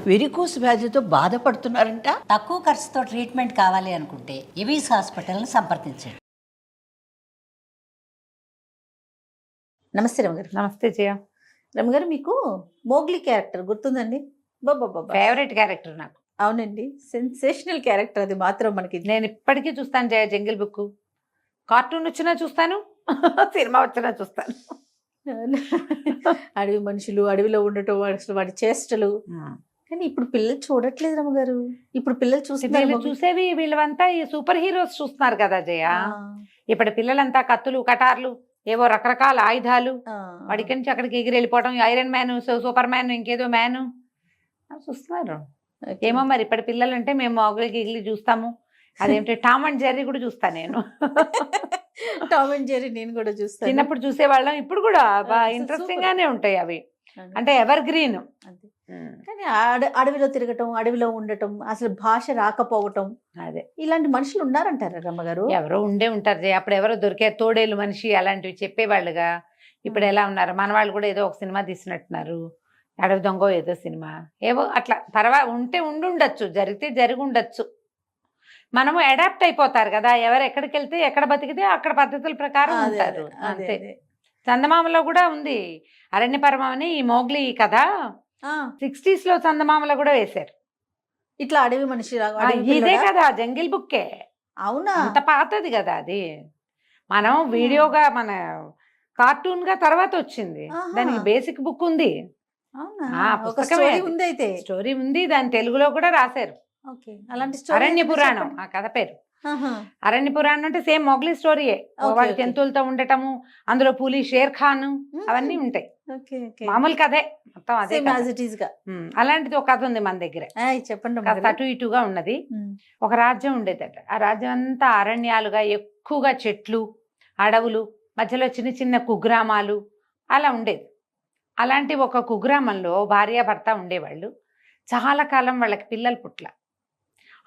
Varicose వ్యాధితో బాధపడుతున్నారంట. తక్కువ ఖర్చుతో ట్రీట్మెంట్ కావాలి అనుకుంటే ఎవిస్ హాస్పిటల్ని సంప్రదించండి. నమస్తే రమగారు. నమస్తే జయ. రమగారు, మీకు మోగ్లీ క్యారెక్టర్ గుర్తుందండి? బాబా ఫేవరెట్ క్యారెక్టర్ నాకు. అవునండి, సెన్సేషనల్ క్యారెక్టర్ అది మాత్రం మనకి. నేను ఇప్పటికీ చూస్తాను జయ. జంగిల్ బుక్ కార్టూన్ వచ్చినా చూస్తాను, సినిమా వచ్చినా చూస్తాను. అడవి మనుషులు, అడవిలో ఉండటం, అసలు వాడి చేష్టలు. కానీ ఇప్పుడు పిల్లలు చూడట్లేదు రమగారు. ఇప్పుడు పిల్లలు వీళ్ళు చూసేవి వీళ్ళంతా ఈ సూపర్ హీరోస్ చూస్తున్నారు కదా జయ. ఇప్పుడు పిల్లలంతా కత్తులు, కటార్లు, ఏవో రకరకాల ఆయుధాలు, వాడికి నుంచి అక్కడికి ఎగిరి వెళ్ళిపోవడం, ఐరన్ మ్యాన్, సూపర్ మ్యాన్, ఇంకేదో మ్యాన్ చూస్తున్నారు. ఏమో మరి ఇప్పటి పిల్లలు అంటే మేము మొగలికి ఎగిలి చూస్తాము. అదేంటి టామ్ అండ్ జెర్రీ కూడా చూస్తాను నేను. టామ్ అండ్ జెర్రీ నేను కూడా చూస్తాను. చిన్నప్పుడు చూసేవాళ్ళం, ఇప్పుడు కూడా బాగా ఇంట్రెస్టింగ్ గానే ఉంటాయి అవి. అంటే ఎవర్ గ్రీన్. కానీ అడవిలో తిరగటం, అడవిలో ఉండటం, అసలు భాష రాకపోవటం, అదే ఇలాంటి మనుషులు ఉన్నారంటారా రమ్మగారు? ఎవరో ఉండే ఉంటారు జయ. అప్పుడు ఎవరో దొరికే తోడేలు మనిషి అలాంటివి చెప్పేవాళ్ళుగా. ఇప్పుడు ఎలా ఉన్నారు మన వాళ్ళు కూడా, ఏదో ఒక సినిమా తీసినట్టున్నారు, అడవి దొంగ ఏదో సినిమా, ఏవో అట్లా. తర్వాత ఉంటే ఉండుండొచ్చు, జరిగితే జరిగి ఉండొచ్చు. మనము అడాప్ట్ అయిపోతారు కదా, ఎవరు ఎక్కడికి వెళ్తే ఎక్కడ బతికితే అక్కడ పద్ధతుల ప్రకారం ఉంటారు అంతే. చందమామలో కూడా ఉంది అరణ్యపరమని ఈ మోగ్లీ కథ. 60s లో చందమామలో కూడా వేశారు ఇట్లా అడవి మనిషి. ఇదే కదా జంగిల్ బుక్కే. అవునా? అంత పాతది కదా అది. మనం వీడియోగా మన కార్టూన్ గా తర్వాత వచ్చింది, దానికి బేసిక్ బుక్ ఉంది. స్టోరీ ఉంది, దాని తెలుగులో కూడా రాశారు. అరణ్య పురాణం ఆ కథ పేరు. అరణ్య పురాణం అంటే సేమ్ మొగ్లీ స్టోరీయే. వాడి జంతువులతో ఉండటము, అందులో పులి, షేర్ ఖాన్ అవన్నీ ఉంటాయి. మామూలు కథే మొత్తం అదే. అలాంటిది ఒక కథ ఉంది మన దగ్గర, చెప్పండి. కాస్త అటు ఇటుగా ఉన్నది. ఒక రాజ్యం ఉండేదట. ఆ రాజ్యం అంతా అరణ్యాలుగా, ఎక్కువగా చెట్లు, అడవులు, మధ్యలో చిన్న చిన్న కుగ్రామాలు అలా ఉండేది. అలాంటి ఒక కుగ్రామంలో భార్యాభర్త ఉండేవాళ్ళు. చాలా కాలం వాళ్ళకి పిల్లలు పుట్ల.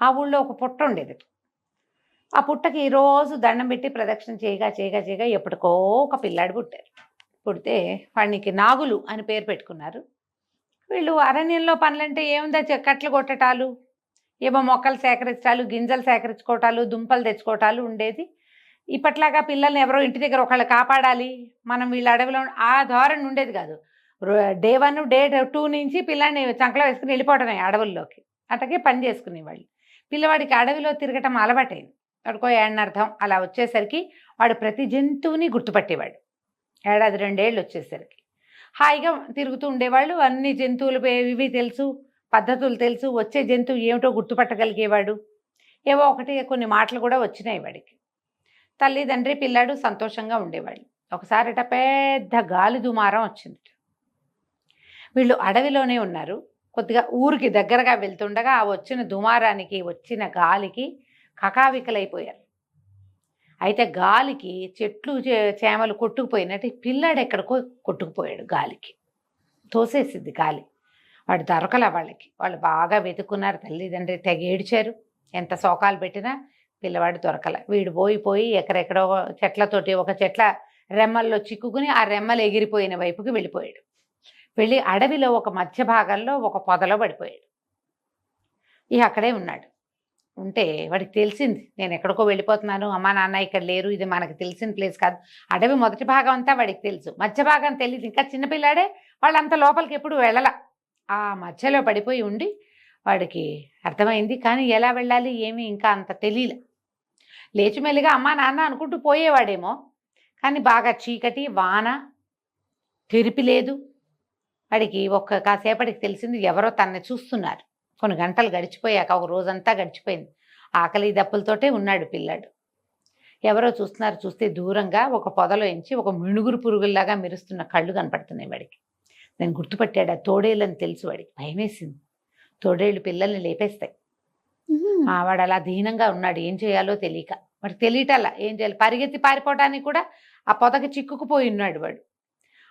ఆ ఊళ్ళో ఒక పుట్ట ఉండేది. ఆ పుట్టకి రోజు దండం పెట్టి ప్రదక్షిణ చేయగా చేయగా చేయగా ఎప్పటికో ఒక పిల్లాడు పుట్టారు. పుడితే వాడికి నాగులు అని పేరు పెట్టుకున్నారు. వీళ్ళు అరణ్యంలో పనులంటే ఏముందా, కట్లు కొట్టటాలు, ఏమో మొక్కలు సేకరించటాలు, గింజలు సేకరించుకోవటాలు, దుంపలు తెచ్చుకోవటాలు ఉండేది. ఇప్పట్లాగా పిల్లల్ని ఎవరో ఇంటి దగ్గర ఒకళ్ళు కాపాడాలి, మనం వీళ్ళ అడవిలో ఆ ధోరణి ఉండేది కాదు. డే 1 డే 2 నుంచి పిల్లాడిని చంకలో వేసుకుని వెళ్ళిపోవటమే అడవుల్లోకి. అటకే పని చేసుకునేవాళ్ళు. పిల్లవాడికి అడవిలో తిరగటం అలవాటైంది. వాడికో ఏడనర్థం అలా వచ్చేసరికి వాడు ప్రతి జంతువుని గుర్తుపట్టేవాడు. 1-2 ఏళ్ళు వచ్చేసరికి హాయిగా తిరుగుతూ ఉండేవాళ్ళు. అన్ని జంతువులు ఇవి తెలుసు, పద్ధతులు తెలుసు, వచ్చే జంతువు ఏమిటో గుర్తుపట్టగలిగేవాడు. ఏవో ఒకటి కొన్ని మాటలు కూడా వచ్చినాయి వాడికి. తల్లిదండ్రి పిల్లాడు సంతోషంగా ఉండేవాళ్ళు. ఒకసారిట పెద్ద గాలి దుమారం వచ్చింది. వీళ్ళు అడవిలోనే ఉన్నారు. కొద్దిగా ఊరికి దగ్గరగా వెళ్తుండగా ఆ వచ్చిన దుమారానికి, వచ్చిన గాలికి కకావికలైపోయారు. అయితే గాలికి చెట్లు చేమలు కొట్టుకుపోయినట్టు పిల్లాడు ఎక్కడికో కొట్టుకుపోయాడు. గాలికి తోసేసింది గాలి. వాడు దొరకల వాళ్ళకి. వాళ్ళు బాగా వెతుక్కున్నారు. తల్లిదండ్రి తెగ ఏడ్చారు. ఎంత శోకాలు పెట్టినా పిల్లవాడు దొరకల. వీడు పోయి ఎక్కడెక్కడో చెట్లతోటి ఒక చెట్ల రెమ్మల్లో చిక్కుకుని ఆ రెమ్మలు ఎగిరిపోయిన వైపుకి వెళ్ళిపోయాడు. వెళ్ళి అడవిలో ఒక మధ్య భాగంలో ఒక పొదలో పడిపోయాడు. ఇక అక్కడే ఉన్నాడు. ఉంటే వాడికి తెలిసింది, నేను ఎక్కడికో వెళ్ళిపోతున్నాను, అమ్మా నాన్న ఇక్కడ లేరు, ఇది మనకు తెలిసిన ప్లేస్ కాదు. అడవి మొదటి భాగం అంతా వాడికి తెలుసు, మధ్య భాగం తెలియదు. ఇంకా చిన్నపిల్లాడే, వాళ్ళంత లోపలికి ఎప్పుడు వెళ్ళల. ఆ మధ్యలో పడిపోయి ఉండి వాడికి అర్థమైంది. కానీ ఎలా వెళ్ళాలి ఏమీ ఇంకా అంత తెలియలే. లేచి మెల్లిగా అమ్మా నాన్న అనుకుంటూ పోయేవాడేమో. కానీ బాగా చీకటి, వాన, తెరిపి లేదు. వాడికి కాసేపటికి తెలిసింది ఎవరో తనని చూస్తున్నారు. కొన్ని గంటలు గడిచిపోయాక, ఒక రోజంతా గడిచిపోయింది. ఆకలి దప్పులతోటే ఉన్నాడు పిల్లాడు. ఎవరో చూస్తున్నారు. చూస్తే దూరంగా ఒక పొదలో ఎంచి ఒక మిణుగురు పురుగుల్లాగా మెరుస్తున్న కళ్ళు కనపడుతున్నాయి వాడికి. నేను గుర్తుపట్టాడు. ఆ తోడేళ్ళని తెలుసు వాడికి. భయమేసింది. తోడేళ్ళు పిల్లల్ని లేపేస్తాయి. వాడు అలా దీనంగా ఉన్నాడు. ఏం చేయాలో తెలియక, వాడికి తెలియటల్లా ఏం చేయాలి. పరిగెత్తి పారిపోవడానికి కూడా ఆ పొదకి చిక్కుకుపోయి ఉన్నాడు వాడు.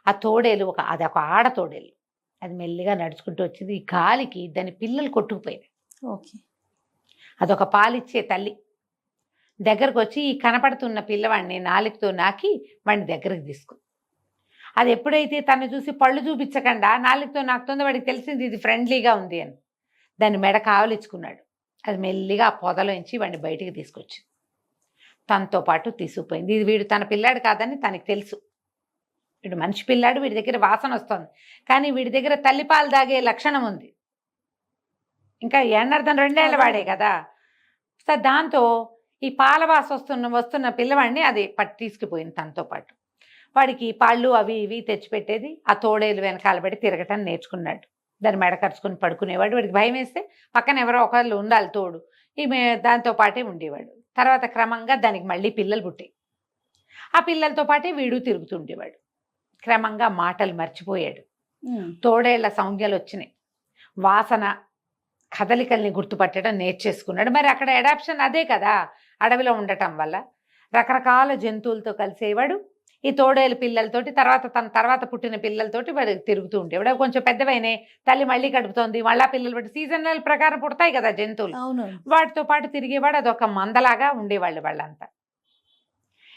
ఆ తోడేలు అదొక ఆడ తోడేలు. అది మెల్లిగా నడుచుకుంటూ వచ్చింది. ఈ గాలికి దాని పిల్లలు కొట్టుకుపోయినాయి. అదొక పాలిచ్చే తల్లి. దగ్గరకు వచ్చి ఈ కనపడుతున్న పిల్లవాడిని నాలుకతో నాకి వాడిని దగ్గరకు తీసుకుంది. అది ఎప్పుడైతే తను చూసి పళ్ళు చూపించకుండా నాలుకతో నాకుతుందో వాడికి తెలిసింది ఇది ఫ్రెండ్లీగా ఉంది అని. దాని మెడ కావలించుకున్నాడు. అది మెల్లిగా ఆ పొదలోంచి వాడిని బయటికి తీసుకొచ్చింది. తనతో పాటు తీసుకుపోయింది. ఇది వీడు తన పిల్లాడు కాదని తనకి తెలుసు. వీడు మనిషి పిల్లాడు, వీడి దగ్గర వాసన వస్తుంది, కానీ వీడి దగ్గర తల్లిపాలు దాగే లక్షణం ఉంది. ఇంకా ఎన్నర్థం 2 ఏళ్ల వాడే కదా. సో దాంతో ఈ పాల వాస వస్తున్న పిల్లవాడిని అది తీసుకుపోయింది తనతో పాటు. వాడికి పళ్ళు అవి ఇవి తెచ్చిపెట్టేది. ఆ తోడేలు వెనకాల పెట్టి తిరగటం నేర్చుకున్నాడు. దాన్ని మెడకరుచుకుని పడుకునేవాడు. వాడికి భయం వేస్తే పక్కన ఎవరో ఒకళ్ళు ఉండాలి తోడు. ఈమె దాంతో పాటే ఉండేవాడు. తర్వాత క్రమంగా దానికి మళ్ళీ పిల్లలు పుట్టాయి. ఆ పిల్లలతో పాటే వీడు తిరుగుతుండేవాడు. క్రమంగా మాటలు మర్చిపోయాడు. తోడేళ్ల సంజ్ఞలు వచ్చినాయి. వాసన, కదలికల్ని గుర్తుపట్టడం నేర్చేసుకున్నాడు. మరి అక్కడ అడాప్షన్ అదే కదా, అడవిలో ఉండటం వల్ల రకరకాల జంతువులతో కలిసేవాడు. ఈ తోడేలు పిల్లలతోటి, తన తర్వాత పుట్టిన పిల్లలతోటి వాడు తిరుగుతూ ఉండేవాడు. అవి కొంచెం పెద్దవైనే, తల్లి మళ్ళీ కడుపుతోంది, మళ్ళా పిల్లలు పెట్టి సీజనల్ ప్రకారం పుడతాయి కదా జంతువులు, వాటితో పాటు తిరిగేవాడు. అదొక మందలాగా ఉండేవాళ్ళు వాళ్ళంతా.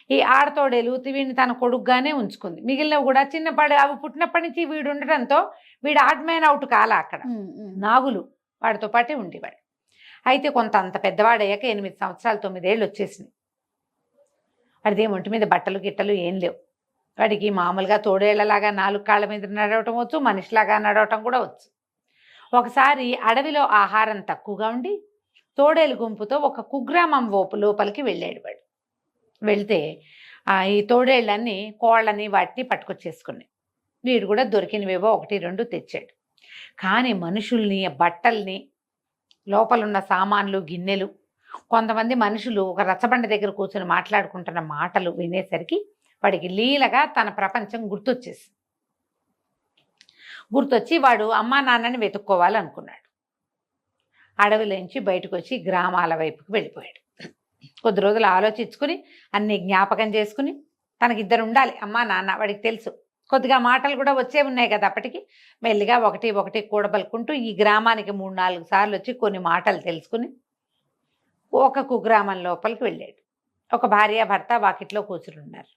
ఈ ఆడతోడేలు వీడిని తన కొడుకుగానే ఉంచుకుంది. మిగిలినవి కూడా చిన్నపాడు అవి పుట్టినప్పటి నుంచి వీడు ఉండటంతో వీడు ఆడ్ మ్యాన్ అవుట్ కాల. అక్కడ నాగులు వాడితో పాటే ఉండేవాడు. అయితే కొంత అంత పెద్దవాడయ్యాక 8 సంవత్సరాలు 9 ఏళ్ళు వచ్చేసినాయి. వాడిది ఒంటి మీద బట్టలు గిట్టలు ఏం లేవు. వాడికి మామూలుగా తోడేళ్లలాగా 4 కాళ్ళ మీద నడవటం వచ్చు, మనిషిలాగా నడవటం కూడా వచ్చు. ఒకసారి అడవిలో ఆహారం తక్కువగా ఉండి తోడేలు గుంపుతో ఒక కుగ్రామం లోపలికి వెళ్ళాడు వాడు. వెళ్తే ఈ తోడేళ్ళన్నీ కోళ్ళని వాటిని పట్టుకొచ్చేసుకున్నాయి. వీడు కూడా దొరికినవేవో 1-2 తెచ్చాడు. కానీ మనుషుల్ని, బట్టల్ని, లోపలున్న సామాన్లు, గిన్నెలు, కొంతమంది మనుషులు ఒక రచ్చబండ దగ్గర కూర్చొని మాట్లాడుకుంటున్న మాటలు వినేసరికి వాడికి లీలగా తన ప్రపంచం గుర్తొచ్చి వాడు అమ్మా నాన్నని వెతుక్కోవాలనుకున్నాడు. అడవిలోంచి బయటకు వచ్చి గ్రామాల వైపుకి వెళ్ళిపోయాడు. కొద్ది రోజులు ఆలోచించుకుని అన్ని జ్ఞాపకం చేసుకుని, తనకిద్దరు ఉండాలి అమ్మా నాన్న, వాడికి తెలుసు. కొద్దిగా మాటలు కూడా వచ్చే ఉన్నాయి కదా అప్పటికి. మెల్లిగా ఒకటి కూడబలుకుంటూ ఈ గ్రామానికి 3-4 సార్లు వచ్చి కొన్ని మాటలు తెలుసుకుని ఒక కుగ్రామం లోపలికి వెళ్ళాడు. ఒక భార్య భర్త వాకిట్లో కూర్చుని ఉన్నారు.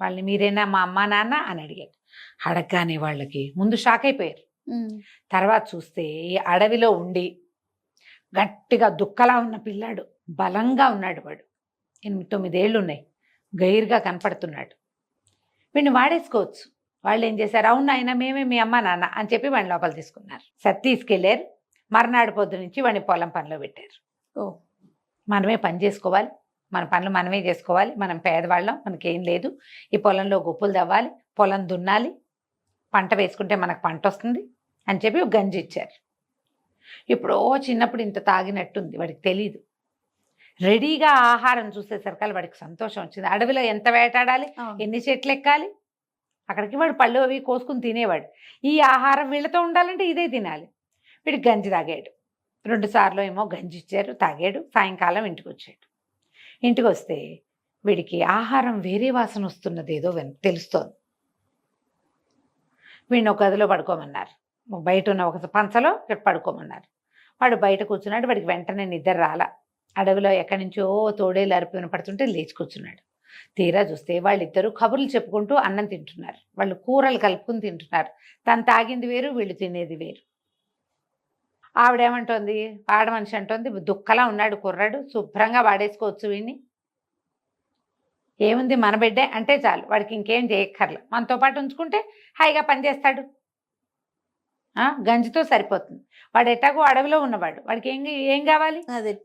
వాళ్ళని మీరేనా మా అమ్మా నాన్న అని అడిగాడు. అడగగానే వాళ్ళకి ముందు షాక్ అయిపోయారు. తర్వాత చూస్తే ఈ అడవిలో ఉండి గట్టిగా దుక్కలా ఉన్న పిల్లాడు, బలంగా ఉన్నాడు. వాడు 8-9 ఏళ్ళు ఉన్నాయి, గైరుగా కనపడుతున్నాడు. వీడిని వాడేసుకోవచ్చు. వాళ్ళు ఏం చేశారు, అవును ఆయన మేమే మీ అమ్మ నాన్న అని చెప్పి వాడిని లోపల తీసుకున్నారు. తీసుకెళ్ళారు. మర్నాడు పొద్దు నుంచి వాడిని పొలం పనిలో పెట్టారు. మనమే పని చేసుకోవాలి, మన పనులు మనమే చేసుకోవాలి, మనం పేదవాళ్ళం, మనకేం లేదు, ఈ పొలంలో గుప్పులు తవ్వాలి, పొలం దున్నాలి, పంట వేసుకుంటే మనకు పంట వస్తుంది అని చెప్పి ఒక గంజి ఇచ్చారు. ఇప్పుడు చిన్నప్పుడు ఇంత తాగినట్టుంది, వాడికి తెలీదు. రెడీగా ఆహారం చూసేసరికి వాడికి సంతోషం వచ్చింది. అడవిలో ఎంత వేటాడాలి, ఎన్ని చెట్లు ఎక్కాలి, అక్కడికి వాడు పళ్ళు అవి కోసుకుని తినేవాడు. ఈ ఆహారం వీళ్ళతో ఉండాలంటే ఇదే తినాలి. వీడికి గంజి తాగాడు. 2 సార్లు ఏమో గంజి ఇచ్చారు, తాగాడు. సాయంకాలం ఇంటికి వచ్చాడు. ఇంటికి వస్తే వీడికి ఆహారం వేరే వాసన వస్తున్నది ఏదో తెలుస్తోంది. వీడిని ఒక గదిలో పడుకోమన్నారు. బయట ఉన్న ఒక పంచలో ఇక్కడ పడుకోమన్నారు. వాడు బయట కూర్చున్నాడు. వాడికి వెంటనే నిద్ర రాల. అడవిలో ఎక్కడి నుంచో తోడేలు అరుపు వినపడుతుంటే లేచి కూర్చున్నాడు. తీరా చూస్తే వాళ్ళిద్దరూ కబుర్లు చెప్పుకుంటూ అన్నం తింటున్నారు. వాళ్ళు కూరలు కలుపుకుని తింటున్నారు. తను తాగింది వేరు, వీళ్ళు తినేది వేరు. ఆవిడేమంటోంది, ఆడ మనిషి అంటోంది, దుక్కలా ఉన్నాడు కుర్రాడు, శుభ్రంగా వాడేసుకోవచ్చు వీడిని, ఏముంది మన బిడ్డే అంటే చాలు, వాడికి ఇంకేం చేయక్కర్లే, మనతో పాటు ఉంచుకుంటే హాయిగా పనిచేస్తాడు, గంజితో సరిపోతుంది. వాడు ఎట్టాగో అడవిలో ఉన్నవాడు, వాడికి ఏం కావాలి,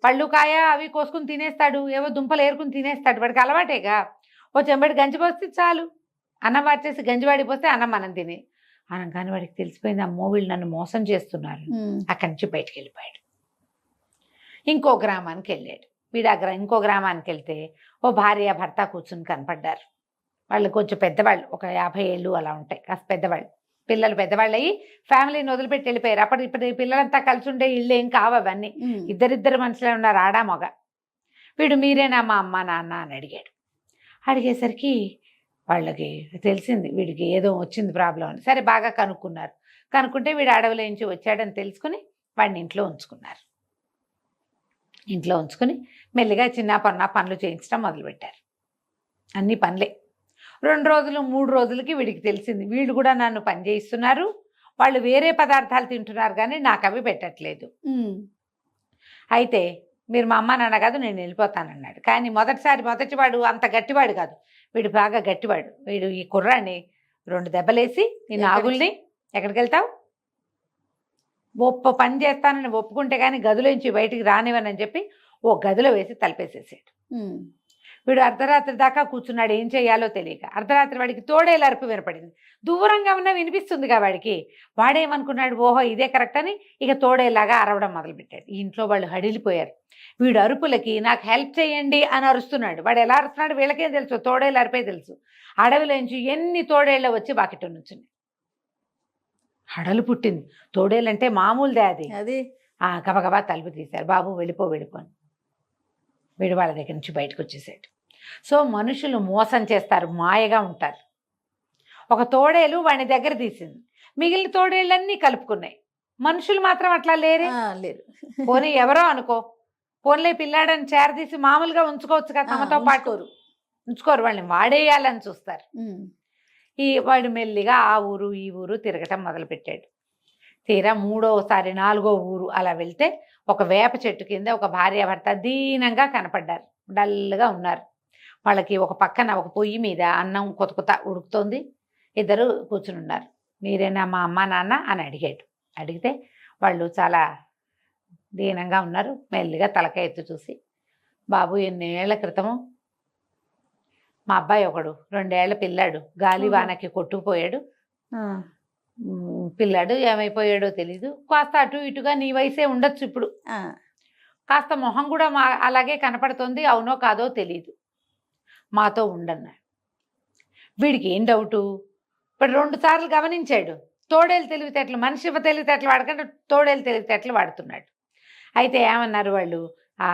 పళ్ళు కాయ అవి కోసుకుని తినేస్తాడు, ఏవో దుంపలు ఏరుకుని తినేస్తాడు, వాడికి అలవాటేగా. ఓ చెంబడి గంజి పోస్తే చాలు, అన్నం వాచేసి గంజి వాడి పోస్తే అన్నం మనం తిని అనగానే వాడికి తెలిసిపోయింది, అమ్మో వీళ్ళు నన్ను మోసం చేస్తున్నారు. అక్కడి నుంచి బయటికి వెళ్ళిపోయాడు. ఇంకో గ్రామానికి వెళ్ళాడు. వీడు ఇంకో గ్రామానికి వెళ్తే ఓ భార్య భర్త కూర్చుని కనపడ్డారు. వాళ్ళు కొంచెం పెద్దవాళ్ళు, ఒక 50 ఏళ్ళు అలా ఉంటాయి, కాస్త పెద్దవాళ్ళు. పిల్లలు పెద్దవాళ్ళు అయ్యి ఫ్యామిలీని వదిలిపెట్టి వెళ్ళిపోయారు. ఇప్పుడు పిల్లలంతా కలిసి ఉండే ఇళ్ళు ఏం కావు అవన్నీ, ఇద్దరిద్దరు మనుషులే ఉన్నారు, ఆడా మగ. వీడు మీరేనా మా అమ్మ నాన్న అని అడిగాడు. అడిగేసరికి వాళ్ళకి తెలిసింది వీడికి ఏదో వచ్చింది ప్రాబ్లం అని. సరే బాగా కనుక్కుంటే వీడు అడవిలో నుంచి వచ్చాడని తెలుసుకుని వాడిని ఇంట్లో ఉంచుకున్నారు. ఇంట్లో ఉంచుకుని మెల్లిగా చిన్న పనులు చేయించడం మొదలుపెట్టారు. అన్ని పనులే. 2 రోజులు 3 రోజులకి వీడికి తెలిసింది, వీళ్ళు కూడా నన్ను పని చేయిస్తున్నారు, వాళ్ళు వేరే పదార్థాలు తింటున్నారు కానీ నాకు అవి పెట్టట్లేదు. అయితే మీరు మా అమ్మ నాన్న కాదు, నేను వెళ్ళిపోతానన్నాడు. కానీ మొదటివాడు అంత గట్టివాడు కాదు, వీడు బాగా గట్టివాడు. వీడు ఈ కుర్రాన్ని 2 దెబ్బలేసి, ఈ నాగుల్ని ఎక్కడికి వెళ్తావు, పని చేస్తానని ఒప్పుకుంటే కానీ గదిలోంచి బయటికి రానివ్వనని చెప్పి ఓ గదిలో వేసి తలపేసేసాడు. వీడు అర్ధరాత్రి దాకా కూర్చున్నాడు, ఏం చేయాలో తెలియక. అర్ధరాత్రి వాడికి తోడేలు అరుపు వినపడింది. దూరంగా ఉన్నా వినిపిస్తుందిగా వాడికి. వాడేమనుకున్నాడు, ఓహో ఇదే కరెక్ట్ అని ఇక తోడేలాగా అరవడం మొదలుపెట్టాడు. ఈ ఇంట్లో వాళ్ళు హడిలిపోయారు. వీడు అరుపులకి నాకు హెల్ప్ చేయండి అని అరుస్తున్నాడు. వాడు ఎలా అరుస్తున్నాడు వీళ్ళకేం తెలుసు, తోడేళ్ళు అరిపే తెలుసు. అడవిలోంచి ఎన్ని తోడేళ్ళు వచ్చి వాకిట నుంచున్నాయి. హడలు పుట్టింది. తోడేళ్ళంటే మామూలుదే అది. గబగబా తలుపు తీశారు. బాబు వెళ్ళిపో అని. వీడు వాళ్ళ దగ్గర నుంచి బయటకు వచ్చేసాడు. సో మనుషులు మోసం చేస్తారు, మాయగా ఉంటారు. ఒక తోడేలు వాడిని దగ్గర తీసింది, మిగిలిన తోడేళ్ళన్నీ కలుపుకున్నాయి. మనుషులు మాత్రం అట్లా లేరు. పోనీ ఎవరో అనుకో, పోన్లే పిల్లాడని చేరదీసి మామూలుగా ఉంచుకోవచ్చు కదా, తమతో పాటు ఉంచుకోరు, వాళ్ళని వాడేయాలని చూస్తారు. వాడు మెల్లిగా ఆ ఊరు ఈ ఊరు తిరగటం మొదలుపెట్టాడు. తీరా 3వసారి 4వ ఊరు అలా వెళ్తే ఒక వేప చెట్టు కింద ఒక భార్యాభర్త దీనంగా కనపడ్డారు. డల్గా ఉన్నారు. వాళ్ళకి ఒక పక్కన ఒక పొయ్యి మీద అన్నం కొత్త ఉడుకుతోంది. ఇద్దరు కూర్చుని ఉన్నారు. మీరేనా మా అమ్మ నాన్న అని అడిగాడు. అడిగితే వాళ్ళు చాలా దీనంగా ఉన్నారు. మెల్లిగా తలక ఎత్తు చూసి, బాబు ఎన్నేళ్ల క్రితము మా అబ్బాయి ఒకడు 2 ఏళ్ల పిల్లాడు గాలి వానకి కొట్టుకుపోయాడు. పిల్లాడు ఏమైపోయాడో తెలీదు. కాస్త అటు ఇటుగా నీ వయసే ఉండొచ్చు ఇప్పుడు. కాస్త మొహం కూడా అలాగే కనపడుతుంది. అవునో కాదో తెలీదు. మాతో ఉండన్నాడు. వీడికి ఏం డౌటు, ఇప్పుడు 2 సార్లు గమనించాడు. తోడేలు తెలివితేటలు, మనిషి తెలివితేటలు వాడకుండా తోడేలు తెలివితేటలు వాడుతున్నాడు. అయితే ఏమన్నారు వాళ్ళు,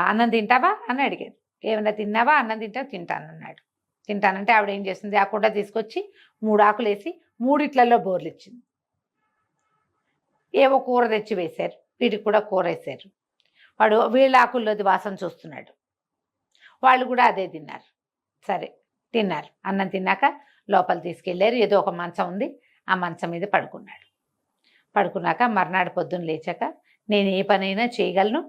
అన్నం తింటావా అని అడిగారు. ఏమన్నా తిన్నావా, అన్నం తింటావా, తింటానన్నాడు. తింటానంటే ఆవిడ ఏం చేసింది, ఆ కుండ తీసుకొచ్చి 3 ఆకులు వేసి 3 బోర్లు ఇచ్చింది. ఏవో కూర తెచ్చి వేశారు. వీడికి కూడా కూర వేశారు. వాడు వీళ్ళ ఆకుల్లోది వాసన చూస్తున్నాడు. వాళ్ళు కూడా అదే తిన్నారు. సరే తిన్నారు. అన్నం తిన్నాక లోపల తీసుకెళ్ళారు. ఏదో ఒక మంచం ఉంది, ఆ మంచం మీద పడుకున్నాడు. పడుకున్నాక మర్నాడు పొద్దున్న లేచాక, నేను ఏ పనైనా చేయగలను,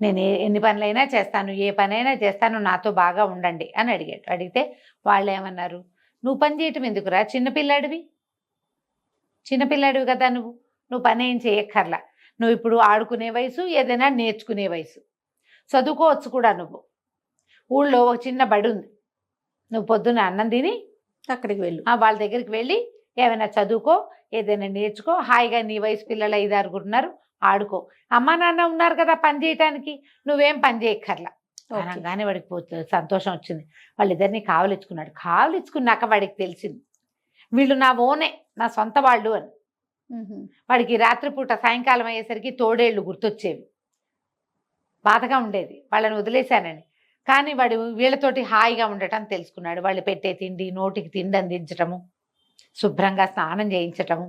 నేను ఎన్ని పనులైనా చేస్తాను, ఏ పనైనా చేస్తాను, నాతో బాగా ఉండండి అని అడిగాడు. అడిగితే వాళ్ళు ఏమన్నారు, నువ్వు పని చేయటం ఎందుకురా, చిన్నపిల్లాడివి కదా నువ్వు పని ఏం చేయక్కర్లా. నువ్వు ఇప్పుడు ఆడుకునే వయసు, ఏదైనా నేర్చుకునే వయసు, చదువుకోవచ్చు కూడా. నువ్వు ఊళ్ళో ఒక చిన్న బడి ఉంది, నువ్వు పొద్దున్న అన్నం తిని అక్కడికి వెళ్ళు, వాళ్ళ దగ్గరికి వెళ్ళి ఏమైనా చదువుకో, ఏదైనా నేర్చుకో, హాయిగా నీ వయసు పిల్లలు 5-6 ఉన్నారు, ఆడుకో. అమ్మా నాన్న ఉన్నారు కదా పని చేయటానికి, నువ్వేం పని చేయక్కర్లా అనగానే వాడికి సంతోషం వచ్చింది. వాళ్ళిద్దరిని కావలిచ్చుకున్నాడు. కావలిచ్చుకున్నాక వాడికి తెలిసింది, వీళ్ళు నా ఓనే, నా సొంత వాళ్ళు అని. వాడికి రాత్రిపూట సాయంకాలం అయ్యేసరికి తోడేళ్ళు గుర్తొచ్చేవి. బాధగా ఉండేది వాళ్ళని వదిలేశానని. కానీ వాడు వీళ్ళతోటి హాయిగా ఉండటం తెలుసుకున్నాడు. వాళ్ళు పెట్టే తిండి, నోటికి తిండి అందించటము, శుభ్రంగా స్నానం చేయించటము,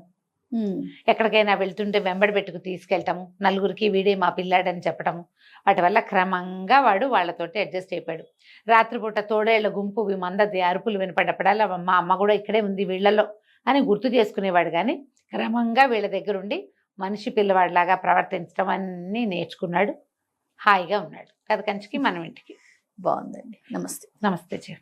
ఎక్కడికైనా వెళ్తుంటే వెంబడి పెట్టుకు తీసుకెళ్ళటము, నలుగురికి వీడే మా పిల్లాడని చెప్పటము, వాటి వల్ల క్రమంగా వాడు వాళ్ళతోటి అడ్జస్ట్ అయిపోయాడు. రాత్రిపూట తోడేళ్ల గుంపు మందది అరుపులు వినపడ్డప్పుడల్లా మా అమ్మ కూడా ఇక్కడే ఉంది వీళ్ళలో అని గుర్తు చేసుకునేవాడు. కానీ క్రమంగా వీళ్ళ దగ్గరుండి మనిషి పిల్లవాడిలాగా ప్రవర్తించడం అన్నీ నేర్చుకున్నాడు. హాయిగా ఉన్నాడు. కథ కంచికి మనం ఇంటికి. బాగుందండి. నమస్తే. నమస్తే చె